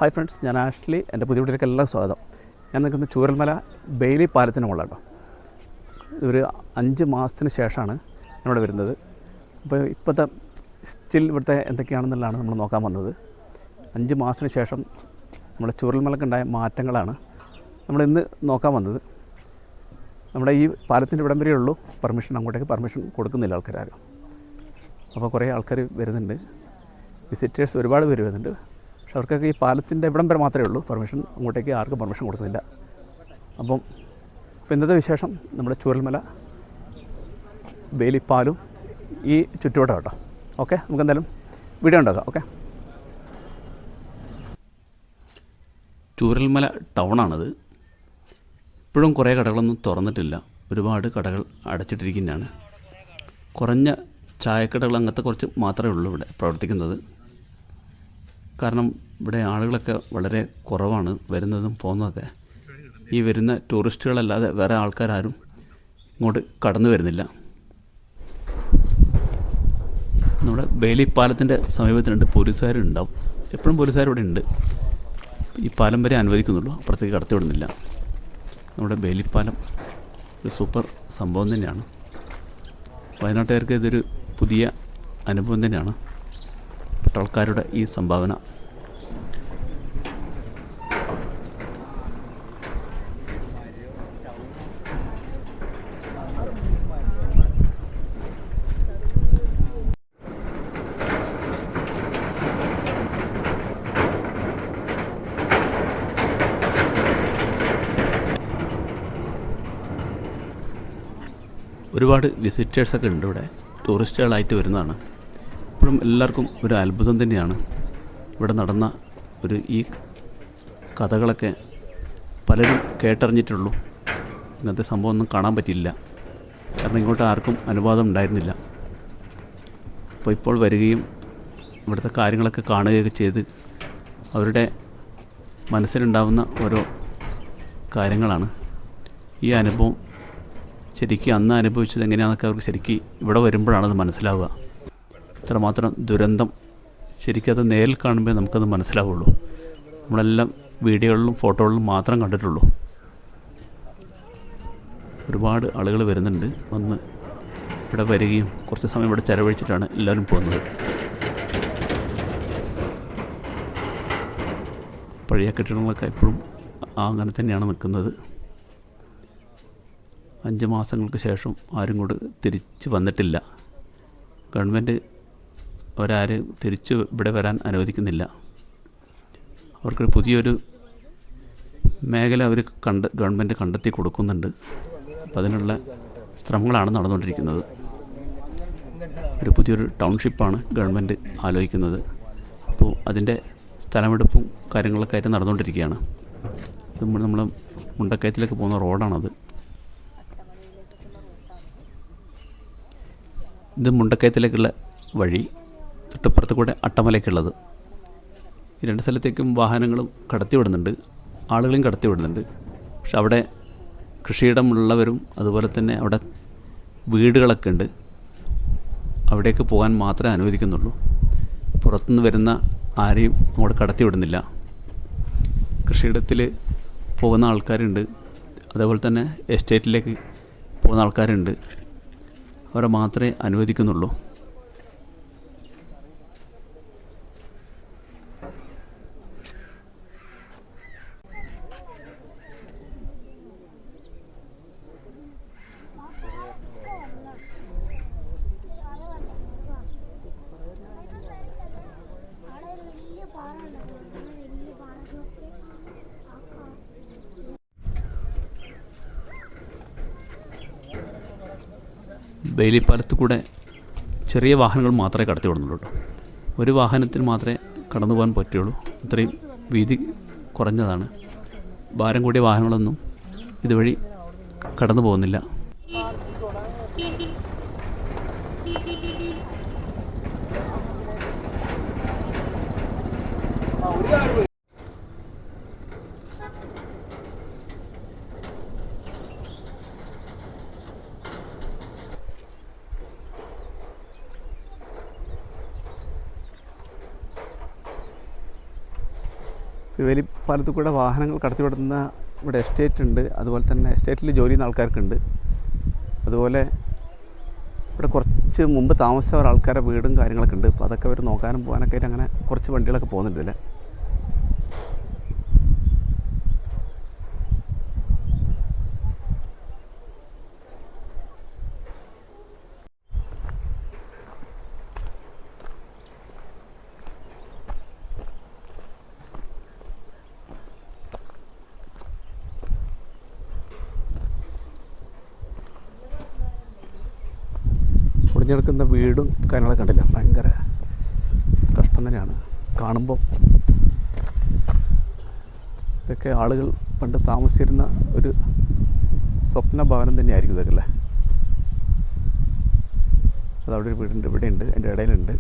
Hi friends, ഞാൻ Ashley. എൻ്റെ പുതിയ വീട്ടിലേക്ക് എല്ലാം സ്വാഗതം. ഞാൻ നിൽക്കുന്ന ചൂരൽമല ബെയിലി പാലത്തിന് മുകളിലാണ്. ഒരു 5 മാസത്തിന് ശേഷമാണ് ഞാനിവിടെ വരുന്നത്. അപ്പോൾ ഇപ്പോഴത്തെ സ്റ്റിൽ ഇവിടുത്തെ എന്തൊക്കെയാണെന്നുള്ളതാണ് നമ്മൾ നോക്കാൻ വന്നത്. 5 മാസത്തിന് ശേഷം നമ്മുടെ ചൂരൽമലക്കുണ്ടായ മാറ്റങ്ങളാണ് നമ്മൾ ഇന്ന് നോക്കാൻ വന്നത്. നമ്മുടെ ഈ പാലത്തിൻ്റെ ഇവിടം വരെയേ ഉള്ളൂ പെർമിഷൻ, അങ്ങോട്ടേക്ക് പെർമിഷൻ കൊടുക്കുന്നില്ല ആൾക്കാരും. അപ്പോൾ കുറേ ആൾക്കാർ വരുന്നുണ്ട്, വിസിറ്റേഴ്സ് ഒരുപാട് പേര് വരുന്നുണ്ട്. പക്ഷെ അവർക്കൊക്കെ ഈ പാലത്തിൻ്റെ ഇവിടം വരെ മാത്രമേ ഉള്ളൂ പെർമിഷൻ, അങ്ങോട്ടേക്ക് ആർക്കും പെർമിഷൻ കൊടുക്കുന്നില്ല. അപ്പോൾ ഇന്നത്തെ വിശേഷം നമ്മുടെ ചൂരൽമല ബെയിലിപ്പാലും ഈ ചുറ്റുവട്ടം കേട്ടോ. ഓക്കെ, നമുക്ക് എന്തായാലും വീഡിയോ ഉണ്ടാക്കാം. ഓക്കെ, ചൂരൽമല ടൗണാണിത്. ഇപ്പോഴും കുറേ കടകളൊന്നും തുറന്നിട്ടില്ല, ഒരുപാട് കടകൾ അടച്ചിട്ടിരിക്കുന്നതാണ്. കുറഞ്ഞ ചായക്കടകൾ അങ്ങനത്തെ കുറച്ച് മാത്രമേ ഉള്ളൂ ഇവിടെ പ്രവർത്തിക്കുന്നത്. കാരണം ഇവിടെ ആളുകളൊക്കെ വളരെ കുറവാണ്, വരുന്നതും പോകുന്നതൊക്കെ. ഈ വരുന്ന ടൂറിസ്റ്റുകളല്ലാതെ വേറെ ആൾക്കാരും ഇങ്ങോട്ട് കടന്നു വരുന്നില്ല. നമ്മുടെ ബെയിലി പാലത്തിൻ്റെ സമീപത്തിനുണ്ട് പോലീസുകാരുണ്ടാവും, എപ്പോഴും പോലീസുകാർ ഇവിടെ ഉണ്ട്. ഈ പാലം വരെ അനുവദിക്കുന്നുള്ളൂ, അപ്പുറത്തേക്ക് കടത്തി വിടുന്നില്ല. നമ്മുടെ ബെയിലിപ്പാലം ഒരു സൂപ്പർ സംഭവം തന്നെയാണ്. വയനാട്ടുകാർക്ക് ഇതൊരു പുതിയ അനുഭവം തന്നെയാണ്, പട്ടാൾക്കാരുടെ ഈ സംഭാവന. ഒരുപാട് വിസിറ്റേഴ്സൊക്കെ ഉണ്ട് ഇവിടെ, ടൂറിസ്റ്റുകളായിട്ട് വരുന്നതാണ്. ഇപ്പോഴും എല്ലാവർക്കും ഒരു അത്ഭുതം തന്നെയാണ് ഇവിടെ നടന്ന ഈ കഥകളൊക്കെ. പലരും കേട്ടറിഞ്ഞിട്ടുള്ളൂ, ഇങ്ങനത്തെ സംഭവം ഒന്നും കാണാൻ പറ്റിയില്ല, കാരണം ഇങ്ങോട്ട് ആർക്കും അനുവാദം ഉണ്ടായിരുന്നില്ല. അപ്പോൾ ഇപ്പോൾ വരികയും ഇവിടുത്തെ കാര്യങ്ങളൊക്കെ കാണുകയൊക്കെ ചെയ്ത് അവരുടെ മനസ്സിലുണ്ടാവുന്ന ഓരോ കാര്യങ്ങളാണ്. ഈ അനുഭവം ശരിക്കും അന്ന് അനുഭവിച്ചത് എങ്ങനെയാണെന്നൊക്കെ അവർക്ക് ശരിക്കും ഇവിടെ വരുമ്പോഴാണത് മനസ്സിലാവുക. ഇത്രമാത്രം ദുരന്തം ശരിക്കും അത് നേരിൽ കാണുമ്പോൾ നമുക്കത് മനസ്സിലാവുള്ളൂ. നമ്മളെല്ലാം വീഡിയോകളിലും ഫോട്ടോകളിലും മാത്രം കണ്ടിട്ടുള്ളൂ. ഒരുപാട് ആളുകൾ വരുന്നുണ്ട്, വന്ന് ഇവിടെ വരികയും കുറച്ച് സമയം ഇവിടെ ചെലവഴിച്ചിട്ടാണ് എല്ലാവരും പോകുന്നത്. പഴയ കെട്ടിടങ്ങളൊക്കെ ഇപ്പോഴും അങ്ങനെ തന്നെയാണ് നിൽക്കുന്നത്. 5 മാസങ്ങൾക്ക് ശേഷം ആരും കൂടെ തിരിച്ച് വന്നിട്ടില്ല. ഗവൺമെൻറ് അവരാരും തിരിച്ച് ഇവിടെ വരാൻ അനുവദിക്കുന്നില്ല. അവർക്കൊരു പുതിയൊരു മേഖല അവർ ഗവൺമെൻറ് കണ്ടെത്തി കൊടുക്കുന്നുണ്ട്. അപ്പം അതിനുള്ള ശ്രമങ്ങളാണ് നടന്നുകൊണ്ടിരിക്കുന്നത്. ഒരു പുതിയൊരു ടൗൺഷിപ്പാണ് ഗവൺമെൻറ് ആലോചിക്കുന്നത്. അപ്പോൾ അതിൻ്റെ സ്ഥലമെടുപ്പും കാര്യങ്ങളൊക്കെ ആയിട്ട് നടന്നുകൊണ്ടിരിക്കുകയാണ്. ഇത് നമ്മൾ മുണ്ടക്കയത്തിലേക്ക് പോകുന്ന റോഡാണത്. ഇത് മുണ്ടക്കയത്തിലേക്കുള്ള വഴി, തൊട്ടപ്പുറത്ത് കൂടെ അട്ടമലയ്ക്കുള്ളത്. ഈ 2 സ്ഥലത്തേക്കും വാഹനങ്ങളും കടത്തിവിടുന്നുണ്ട്, ആളുകളെയും കടത്തിവിടുന്നുണ്ട്. പക്ഷെ അവിടെ കൃഷിയിടമുള്ളവരും അതുപോലെ തന്നെ അവിടെ വീടുകളൊക്കെ ഉണ്ട്, അവിടേക്ക് പോകാൻ മാത്രമേ അനുവദിക്കുന്നുള്ളൂ. പുറത്തുനിന്ന് വരുന്ന ആരെയും അങ്ങോട്ട് കടത്തിവിടുന്നില്ല. കൃഷിയിടത്തിൽ പോകുന്ന ആൾക്കാരുണ്ട്, അതേപോലെ തന്നെ എസ്റ്റേറ്റിലേക്ക് പോകുന്ന ആൾക്കാരുണ്ട്, അവരെ മാത്രമേ അനുവദിക്കുന്നുള്ളൂ. ബെയിലിപ്പാലത്ത് കൂടെ ചെറിയ വാഹനങ്ങൾ മാത്രമേ കടത്തി വിടുന്നുള്ളൂ കേട്ടോ. ഒരു വാഹനത്തിൽ മാത്രമേ കടന്നു പോകാൻ പറ്റുള്ളൂ, അത്രയും വീതി കുറഞ്ഞതാണ്. ഭാരം കൂടിയ വാഹനങ്ങളൊന്നും ഇതുവഴി കടന്നു പോകുന്നില്ല. വേലിപ്പാലത്തിൽ കൂടെ വാഹനങ്ങൾ കടത്തിവിടുന്ന ഇവിടെ എസ്റ്റേറ്റ് ഉണ്ട്. അതുപോലെ തന്നെ എസ്റ്റേറ്റിൽ ജോലി ചെയ്യുന്ന ആൾക്കാർക്കുണ്ട്. അതുപോലെ ഇവിടെ കുറച്ച് മുമ്പ് താമസിച്ച ആൾക്കാരുടെ വീടും കാര്യങ്ങളൊക്കെ ഉണ്ട്. അപ്പോൾ അതൊക്കെ അവർ നോക്കാനും പോകാനൊക്കെ ആയിട്ട് അങ്ങനെ കുറച്ച് വണ്ടികളൊക്കെ പോകുന്നുണ്ട് ഇതിൽ. ഒടിഞ്ഞെടുക്കുന്ന വീടും കാര്യങ്ങളൊക്കെ കണ്ടില്ല, ഭയങ്കര കഷ്ടം തന്നെയാണ് കാണുമ്പോൾ. ഇതൊക്കെ ആളുകൾ പണ്ട് താമസിച്ചിരുന്ന ഒരു സ്വപ്ന ഭവനം തന്നെയായിരിക്കും ഇതൊക്കെ അല്ലേ. അതവിടെ ഒരു വീടുണ്ട്, ഇവിടെയുണ്ട്, അതിൻ്റെ ഇടയിലുണ്ട്.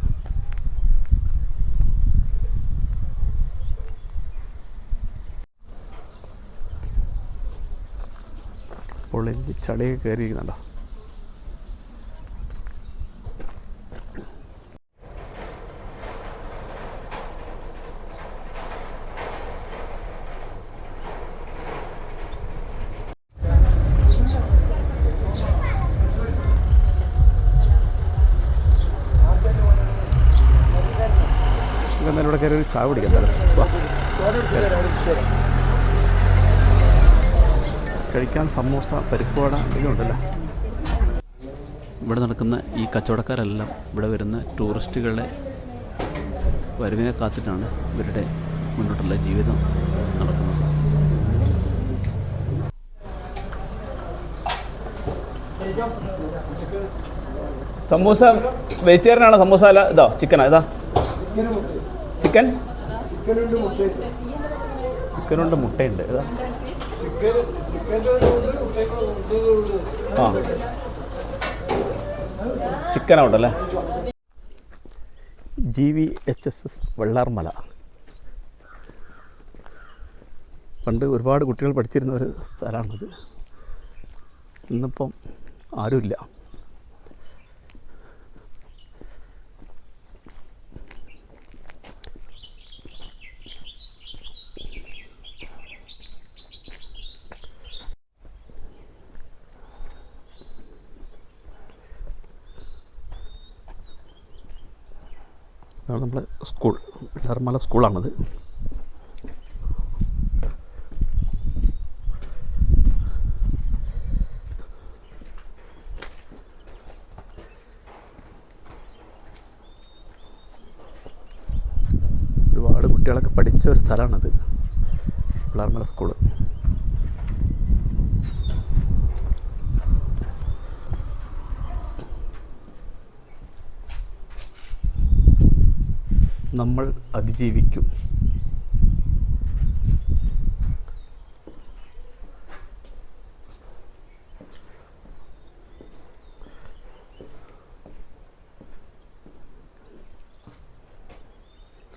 അപ്പോൾ എനിക്ക് ചളിയൊക്കെ കയറിയിരിക്കുന്നുണ്ടോ. എന്നാലും ഇവിടെ കയറി ഒരു ചായ കുടിക്കാം. കഴിക്കാൻ സമൂസ, പരിപ്പുവട എന്തെങ്കിലും ഉണ്ടല്ലോ. ഇവിടെ നടക്കുന്ന ഈ കച്ചവടക്കാരെല്ലാം ഇവിടെ വരുന്ന ടൂറിസ്റ്റുകളുടെ വരവിനെ കാത്തിട്ടാണ് ഇവരുടെ മുന്നോട്ടുള്ള ജീവിതം നടക്കുന്നത്. സമൂസ വെജിറ്റേറിയനാണോ? സമൂസ അല്ല ഇതോ ചിക്കനാ? ഇതാ ചിക്കൻ, ചിക്കനുണ്ട്, മുട്ടയുണ്ട്. ഇതാ ആ ചിക്കനാവുണ്ടല്ലേ. GVHSS വെള്ളാർമല. പണ്ട് ഒരുപാട് കുട്ടികൾ പഠിച്ചിരുന്ന ഒരു സ്ഥലമാണിത്. ഇന്നിപ്പം ആരുമില്ല. ഇതാണ് നമ്മുടെ സ്കൂൾ, വെള്ളാർമല സ്കൂളാണത്. ഒരുപാട് കുട്ടികളൊക്കെ പഠിച്ച ഒരു സ്ഥലമാണത്, വെള്ളാർമല സ്കൂള്. നമ്മൾ അതിജീവിക്കും.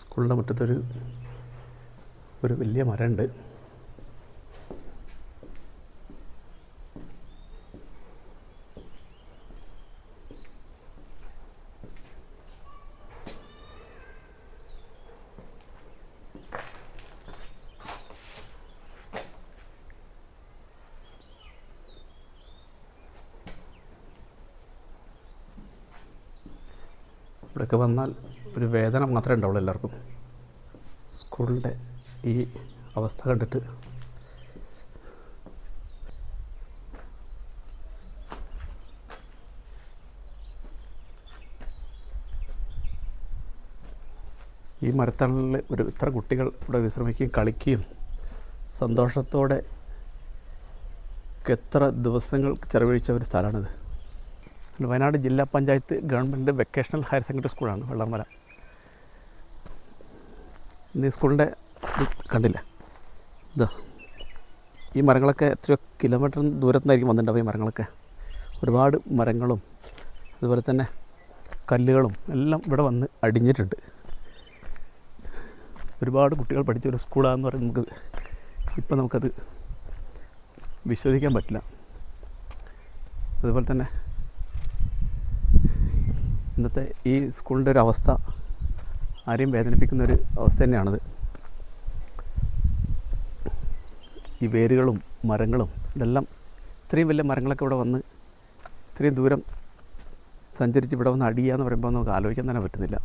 സ്കൂളിൻ്റെ മുറ്റത്തൊരു വലിയ മരമുണ്ട്. ഇവിടെയൊക്കെ വന്നാൽ ഒരു വേദന മാത്രമേ ഉണ്ടാവുള്ളൂ എല്ലാവർക്കും. സ്കൂളിൻ്റെ ഈ അവസ്ഥ കണ്ടിട്ട് ഈ മരത്തണലിൽ ഇത്ര കുട്ടികൾ ഇവിടെ വിശ്രമിക്കുകയും കളിക്കുകയും സന്തോഷത്തോടെ എത്ര ദിവസങ്ങൾ ചെലവഴിച്ച ഒരു സ്ഥലമാണിത്. വയനാട് ജില്ലാ panchayat government vocational higher secondary സ്കൂളാണ് വെള്ളാർമല. ഇന്ന് ഈ സ്കൂളിൻ്റെ കണ്ടില്ല, ഇതാ ഈ മരങ്ങളൊക്കെ എത്രയോ കിലോമീറ്റർ ദൂരത്തു നിന്നായിരിക്കും വന്നിട്ടുണ്ടാവും. ഈ മരങ്ങളൊക്കെ ഒരുപാട് മരങ്ങളും അതുപോലെ തന്നെ കല്ലുകളും എല്ലാം ഇവിടെ വന്ന് അടിഞ്ഞിട്ടുണ്ട്. ഒരുപാട് കുട്ടികൾ പഠിച്ച ഒരു സ്കൂളാണെന്ന് പറയുന്നത് ഇപ്പം നമുക്കത് വിശ്വസിക്കാൻ പറ്റില്ല. അതുപോലെ തന്നെ ഇന്നത്തെ ഈ സ്കൂളിൻ്റെ ഒരു അവസ്ഥ ആരെയും വേദനിപ്പിക്കുന്നൊരു അവസ്ഥ തന്നെയാണത്. ഈ വേരുകളും മരങ്ങളും ഇതെല്ലാം ഇത്രയും വലിയ മരങ്ങളൊക്കെ ഇവിടെ വന്ന് ഇത്രയും ദൂരം സഞ്ചരിച്ച് ഇവിടെ വന്ന് അടിയുക എന്ന് പറയുമ്പോൾ നമുക്ക് ആലോചിക്കാൻ തന്നെ പറ്റുന്നില്ല.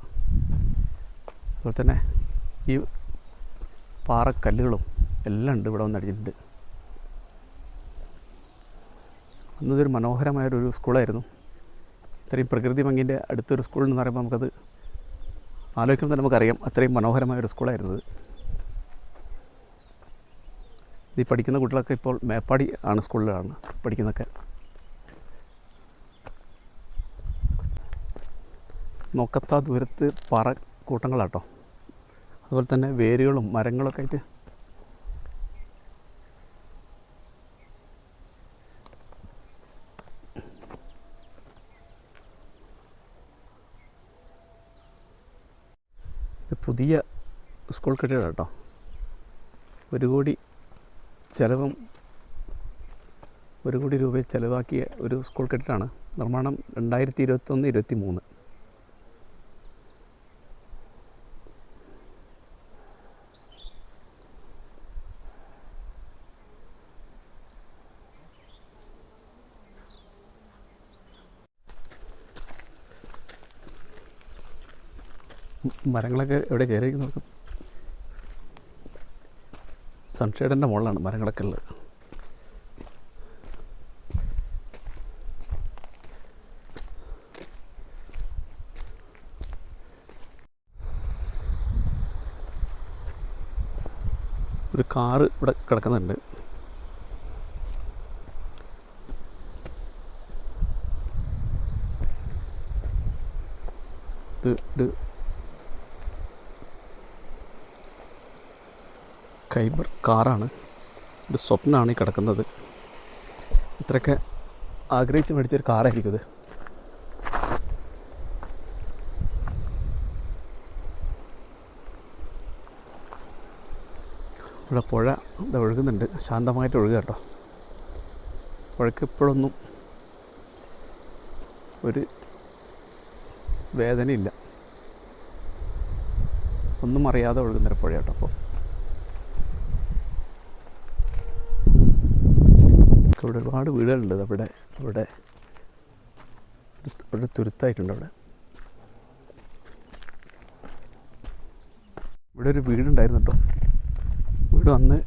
അതുപോലെ തന്നെ ഈ പാറക്കല്ലുകളും എല്ലാം ഉണ്ട് ഇവിടെ വന്ന് അടിച്ചിട്ടുണ്ട്. അന്നതൊരു മനോഹരമായൊരു സ്കൂളായിരുന്നു. ഇത്രയും പ്രകൃതി ഭംഗിൻ്റെ അടുത്തൊരു സ്കൂൾ എന്ന് പറയുമ്പോൾ നമുക്കത് ആലോചിക്കുമ്പോൾ തന്നെ നമുക്കറിയാം അത്രയും മനോഹരമായൊരു സ്കൂളായിരുന്നത്. ഈ പഠിക്കുന്ന കുട്ടികളൊക്കെ ഇപ്പോൾ മേപ്പാടി ആണ് സ്കൂളിലാണ് പഠിക്കുന്നതൊക്കെ. നോക്കത്താ ദൂരത്ത് പാറ കൂട്ടങ്ങളാട്ടോ. അതുപോലെ തന്നെ വേരുകളും മരങ്ങളൊക്കെ ആയിട്ട് ഇത് പുതിയ സ്കൂൾ കെട്ടിടം കേട്ടോ. 1 കോടി രൂപ ചിലവാക്കിയ ഒരു സ്കൂൾ കെട്ടിടമാണ്. നിർമ്മാണം 2021-23. മരങ്ങളൊക്കെ എവിടെ കയറിയിരിക്കുന്നു നോക്കും. സൺഷെയ്ഡിൻ്റെ മുകളിലാണ് മരങ്ങളൊക്കെ ഉള്ളത്. ഒരു കാറ് ഇവിടെ കിടക്കുന്നുണ്ട്. ഇത് ഒരു കൈബർ കാറാണ്. ഒരു സ്വപ്നമാണ് ഈ കിടക്കുന്നത്. ഇത്രയൊക്കെ ആഗ്രഹിച്ച് മേടിച്ചൊരു കാറായിരിക്കും ഇത്. ഇവിടെ പുഴ ഇത് ഒഴുകുന്നുണ്ട്. ശാന്തമായിട്ട് ഒഴുകുക കേട്ടോ. പുഴയ്ക്ക് ഇപ്പോഴൊന്നും ഒരു വേദനയില്ല. ഒന്നും അറിയാതെ ഒഴുകുന്നൊരു പുഴ കേട്ടോ. അപ്പോൾ ഇവിടെ ഒരുപാട് വീടുകളുണ്ട്. അവിടെ ഒരു തുരുത്തായിട്ടുണ്ട്. ഇവിടെ ഒരു വീടുണ്ടായിരുന്നു കേട്ടോ. വീട് വന്ന്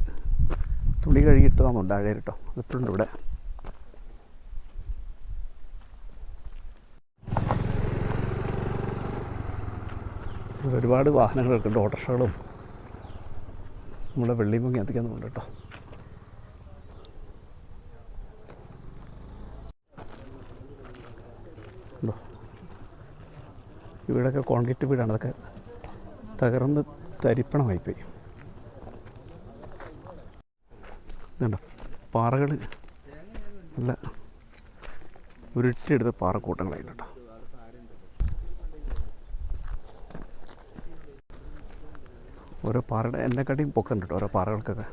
തുണി കഴുകിയിട്ടതാണോ താഴെ കേട്ടോ. അതിപ്പോഴുണ്ട് ഇവിടെ. ഒരുപാട് വാഹനങ്ങളൊക്കെ ഉണ്ട്. ഓട്ടോറിക്ഷകളും നമ്മുടെ വെള്ളിമുങ്ങി അധികം കേട്ടോ. വീടൊക്കെ കോൺക്രീറ്റ് വീടാണ്. അതൊക്കെ തകർന്ന് തരിപ്പണമായിപ്പോയി. ഇതുണ്ടോ പാറകൾ, നല്ല ഉരുട്ടിയെടുത്ത പാറക്കൂട്ടങ്ങളായിരുന്നു കേട്ടോ. ഓരോ പാറയുടെ എന്നെക്കാട്ടിയും പൊക്കുണ്ട് കേട്ടോ ഓരോ പാറകൾക്കൊക്കെ.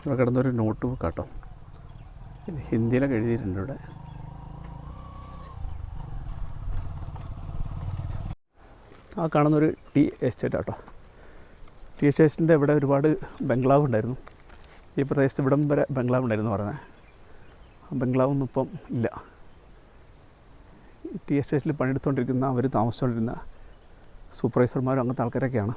ഇവിടെ കിടന്നൊരു നോട്ട് ബുക്ക് കേട്ടോ. ഹിന്ദിയിലൊക്കെ എഴുതിയിട്ടുണ്ട് ഇവിടെ. ആ കാണുന്നൊരു ടീ എസ്റ്റേറ്റ് കേട്ടോ. ടീ എസ്റ്റേറ്റിൻ്റെ ഇവിടെ ഒരുപാട് ബംഗ്ലാവ് ഉണ്ടായിരുന്നു. ഈ പ്രദേശത്ത് ഇവിടം വരെ ബംഗ്ലാവ് ഉണ്ടായിരുന്നു പറഞ്ഞത്. ആ ബംഗ്ലാവൊന്നും ഇപ്പം ഇല്ല. ടീ എസ്റ്റേറ്റിൽ പണിയെടുത്തുകൊണ്ടിരിക്കുന്ന അവർ താമസിച്ചുകൊണ്ടിരുന്ന സൂപ്പർവൈസർമാരും അങ്ങനത്തെ ആൾക്കാരൊക്കെയാണ്.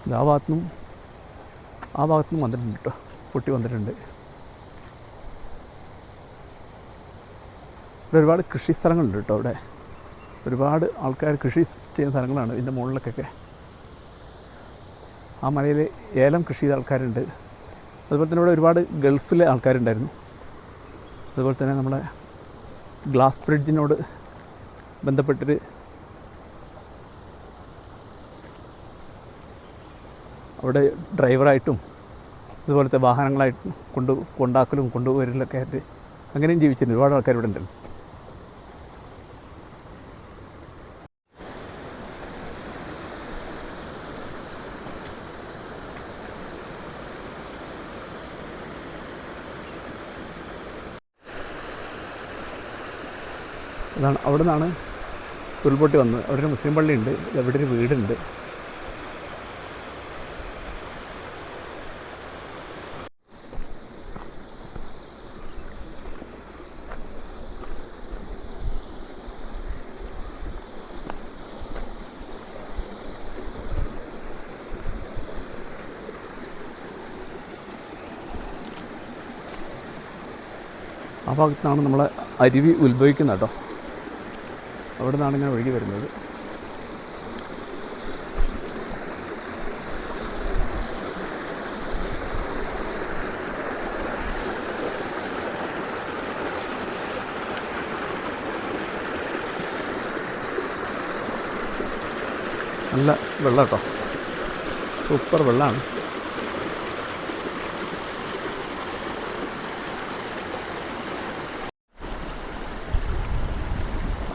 ആ ഭാഗത്തുനിന്നും വന്നിട്ടുണ്ട് കേട്ടോ. പൊട്ടി വന്നിട്ടുണ്ട്. ഇവിടെ ഒരുപാട് കൃഷി സ്ഥലങ്ങളുണ്ട് കേട്ടോ. ഇവിടെ ഒരുപാട് ആൾക്കാർ കൃഷി ചെയ്യുന്ന സ്ഥലങ്ങളാണ് ഇതിൻ്റെ മുകളിലേക്കൊക്കെ. ആ മലയിൽ ഏലം കൃഷി ചെയ്ത ആൾക്കാരുണ്ട്. അതുപോലെ തന്നെ ഇവിടെ ഒരുപാട് ഗൾഫിലെ ആൾക്കാരുണ്ടായിരുന്നു. അതുപോലെ തന്നെ നമ്മുടെ ഗ്ലാസ് ബ്രിഡ്ജിനോട് ബന്ധപ്പെട്ടിട്ട് അവിടെ ഡ്രൈവറായിട്ടും ഇതുപോലത്തെ വാഹനങ്ങളായിട്ടും കൊണ്ടാക്കലും കൊണ്ടുവരലൊക്കെ ആയിട്ട് അങ്ങനെയും ജീവിച്ചിരുന്നു. ഒരുപാട് ആൾക്കാർ ഇവിടെ ഉണ്ട്. അതാണ് അവിടെ നിന്നാണ് ഉരുൾപൊട്ടി വന്നത്. അവിടെ ഒരു മുസ്ലിം പള്ളിയുണ്ട്, അവിടെ ഒരു വീടുണ്ട്. ആ ഭാഗത്താണ് നമ്മളെ അരുവി ഉത്ഭവിക്കുന്നത് കേട്ടോ. അവിടെ നിന്നാണ് ഇങ്ങനെ ഒഴുകി വരുന്നത്. നല്ല വെള്ളം കേട്ടോ, സൂപ്പർ വെള്ളമാണ്.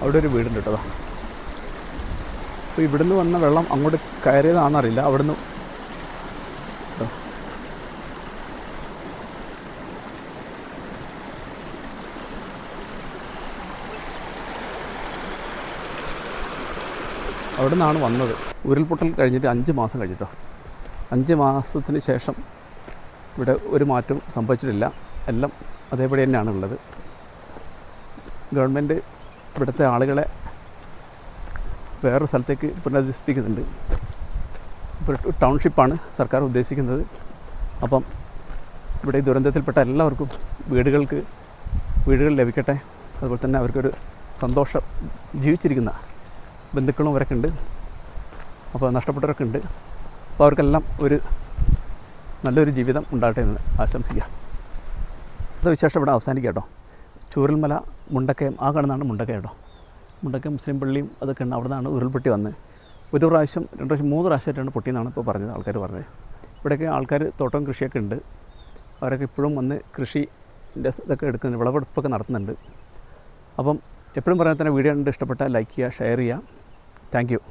അവിടെ ഒരു വീടുണ്ട് കേട്ടോ. അപ്പോൾ ഇവിടുന്ന് വന്ന വെള്ളം അങ്ങോട്ട് കയറിയതാണെന്നറിയില്ല. അവിടുന്ന് അവിടെ നിന്നാണ് വന്നത്. ഉരുൾപൊട്ടൽ കഴിഞ്ഞിട്ട് 5 മാസം കഴിഞ്ഞിട്ടോ. 5 മാസത്തിന് ശേഷം ഇവിടെ ഒരു മാറ്റവും സംഭവിച്ചിട്ടില്ല. എല്ലാം അതേപടി തന്നെയാണ് ഉള്ളത്. ഗവൺമെൻറ് ഇവിടുത്തെ ആളുകളെ വേറൊരു സ്ഥലത്തേക്ക് പുനരധിവസിപ്പിക്കുന്നുണ്ട്. ഇപ്പോൾ ടൗൺഷിപ്പാണ് സർക്കാർ ഉദ്ദേശിക്കുന്നത്. അപ്പം ഇവിടെ ഈ ദുരന്തത്തിൽപ്പെട്ട എല്ലാവർക്കും വീടുകൾ ലഭിക്കട്ടെ. അതുപോലെ തന്നെ അവർക്കൊരു സന്തോഷം, ജീവിച്ചിരിക്കുന്ന ബന്ധുക്കളും അവരൊക്കെ ഉണ്ട്, അപ്പോൾ നഷ്ടപ്പെട്ടവരൊക്കെ ഉണ്ട്. അപ്പോൾ അവർക്കെല്ലാം ഒരു നല്ലൊരു ജീവിതം ഉണ്ടാകട്ടെ എന്ന് ആശംസിക്കുക. അത് വിശേഷം ഇവിടെ അവസാനിക്കുക കേട്ടോ. ചൂരൽമല, മുണ്ടക്കയം, ആ കാണുന്നതാണ് മുണ്ടക്കയം കേട്ടോ. മുണ്ടക്കയം മുസ്ലിം പള്ളിയും അതൊക്കെ ഉണ്ട്. അവിടെ നിന്നാണ് ഉരുൾപൊട്ടി വന്നത്. 1 പ്രാവശ്യം 2 പ്രാവശ്യം 3 പ്രാവശ്യമായിട്ടാണ് പൊട്ടിയെന്നാണ് ഇപ്പോൾ പറഞ്ഞത്, ആൾക്കാർ പറഞ്ഞത്. ഇവിടെയൊക്കെ ആൾക്കാർ തോട്ടം കൃഷിയൊക്കെ ഉണ്ട്. അവരൊക്കെ ഇപ്പോഴും വന്ന് കൃഷിൻ്റെ ഇതൊക്കെ എടുക്കുന്നുണ്ട്, വിളവെടുപ്പൊക്കെ നടത്തുന്നുണ്ട്. അപ്പം എപ്പോഴും പറയാൻ തന്നെ വീഡിയോ കണ്ട് ഇഷ്ടപ്പെട്ടാൽ ലൈക്ക് ചെയ്യുക, ഷെയർ ചെയ്യുക. Thank you.